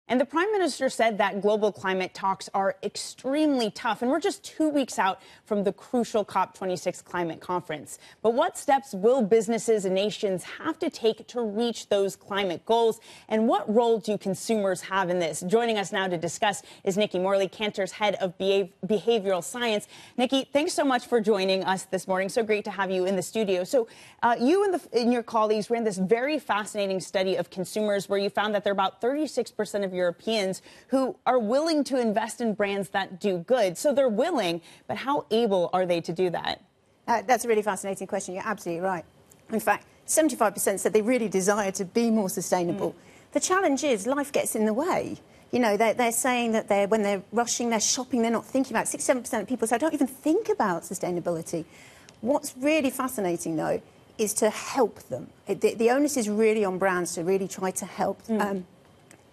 And the Prime Minister said that global climate talks are extremely tough, and we're just 2 weeks out from the crucial COP26 climate conference. But what steps will businesses and nations have to take to reach those climate goals, and what role do consumers have in this? Joining us now to discuss is Nicki Morley, Kantar's head of behavioral science. Nicki, thanks so much for joining us this morning. So great to have you in the studio. So you and your colleagues ran this very fascinating study of consumers where you found that there are about 36% of Europeans who are willing to invest in brands that do good. So they're willing, but how able are they to do that? That's a really fascinating question. You're absolutely right. In fact, 75% said they really desire to be more sustainable. The challenge is life gets in the way. You know, they're saying that when they're rushing, they're shopping, they're not thinking about it. 67% of people say, I don't even think about sustainability. What's really fascinating, though, is to help them. The onus is really on brands to really try to help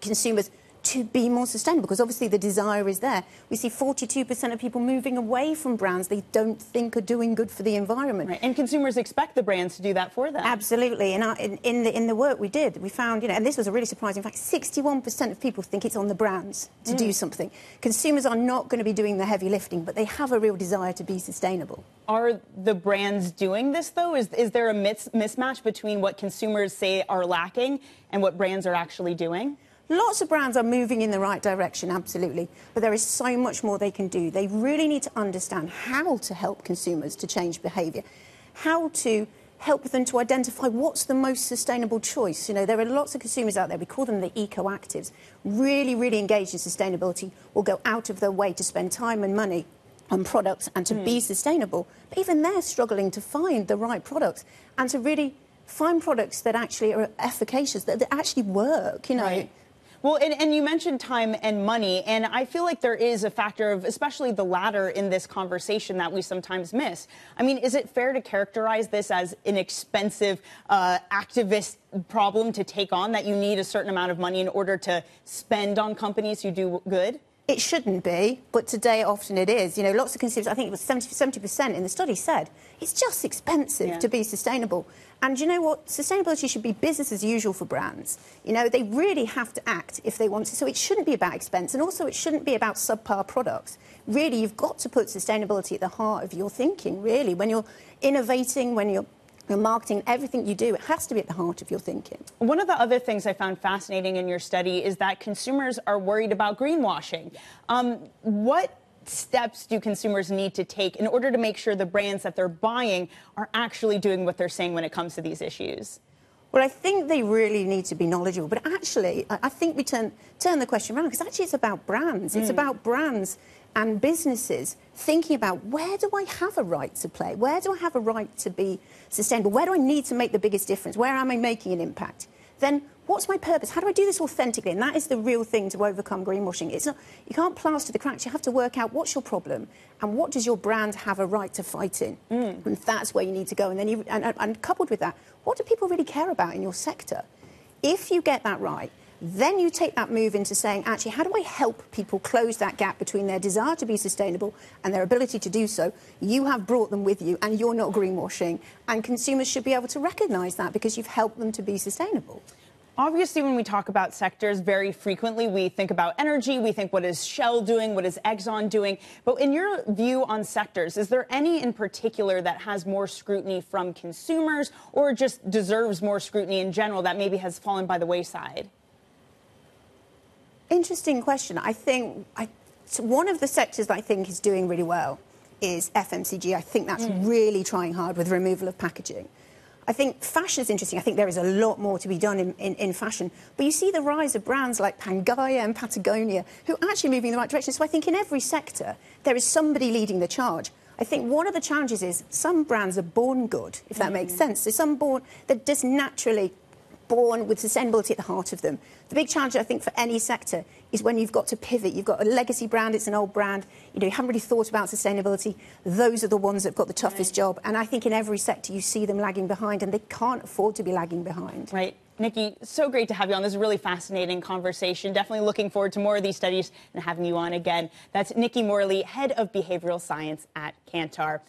consumers to be more sustainable, because obviously the desire is there. We see 42% of people moving away from brands they don't think are doing good for the environment. Right. And consumers expect the brands to do that for them. Absolutely. And in the work we did, we found, you know, and this was a really surprising fact, 61% of people think it's on the brands to do something. Consumers are not going to be doing the heavy lifting, but they have a real desire to be sustainable. Are the brands doing this, though? Is there a mismatch between what consumers say are lacking and what brands are actually doing? Lots of brands are moving in the right direction, absolutely, but there is so much more they can do. They really need to understand how to help consumers to change behaviour, how to help them to identify what's the most sustainable choice. You know, there are lots of consumers out there, we call them the Ecoactives, really, really engaged in sustainability, will go out of their way to spend time and money on products and to be sustainable. But even they're struggling to find the right products and to really find products that actually are efficacious, that actually work, you know. Right. Well, and you mentioned time and money, and I feel like there is a factor of, especially the latter in this conversation, that we sometimes miss. I mean, is it fair to characterize this as an expensive activist problem to take on, that you need a certain amount of money in order to spend on companies who do good? It shouldn't be, but today often it is. You know, lots of consumers, I think it was 70% in the study said, it's just expensive to be sustainable. And you know what? Sustainability should be business as usual for brands. You know, they really have to act if they want to. So it shouldn't be about expense, and also it shouldn't be about subpar products. Really, you've got to put sustainability at the heart of your thinking, really. When you're innovating, when you're marketing, everything you do, it has to be at the heart of your thinking. One of the other things I found fascinating in your study is that consumers are worried about greenwashing. What steps do consumers need to take in order to make sure the brands that they're buying are actually doing what they're saying when it comes to these issues? Well, I think they really need to be knowledgeable. But actually, I think we turn the question around, because actually it's about brands. It's about brands and businesses thinking about, where do I have a right to play? Where do I have a right to be sustainable? Where do I need to make the biggest difference? Where am I making an impact? Then what's my purpose? How do I do this authentically? And that is the real thing to overcome greenwashing. It's not, you can't plaster the cracks. You have to work out what's your problem and what does your brand have a right to fight in. And that's where you need to go. And then and coupled with that, what do people really care about in your sector? If you get that right, then you take that move into saying, actually, how do I help people close that gap between their desire to be sustainable and their ability to do so? You have brought them with you, and you're not greenwashing. And consumers should be able to recognise that, because you've helped them to be sustainable. Obviously, when we talk about sectors, very frequently we think about energy, we think, what is Shell doing, what is Exxon doing? But in your view on sectors, is there any in particular that has more scrutiny from consumers, or just deserves more scrutiny in general that maybe has fallen by the wayside? Interesting question. I think one of the sectors that I think is doing really well is FMCG. I think that's really trying hard with removal of packaging. I think fashion is interesting. I think there is a lot more to be done in fashion. But you see the rise of brands like Pangaea and Patagonia who are actually moving in the right direction. So I think in every sector there is somebody leading the charge. I think one of the challenges is some brands are born good, if that makes sense. So some they're just naturally born with sustainability at the heart of them. The big challenge, I think, for any sector is when you've got to pivot. You've got a legacy brand, it's an old brand, you haven't really thought about sustainability. Those are the ones that have got the toughest job. And I think in every sector you see them lagging behind, and they can't afford to be lagging behind. Right. Nicki, so great to have you on. This is a really fascinating conversation. Definitely looking forward to more of these studies and having you on again. That's Nicki Morley, head of behavioral science at Kantar.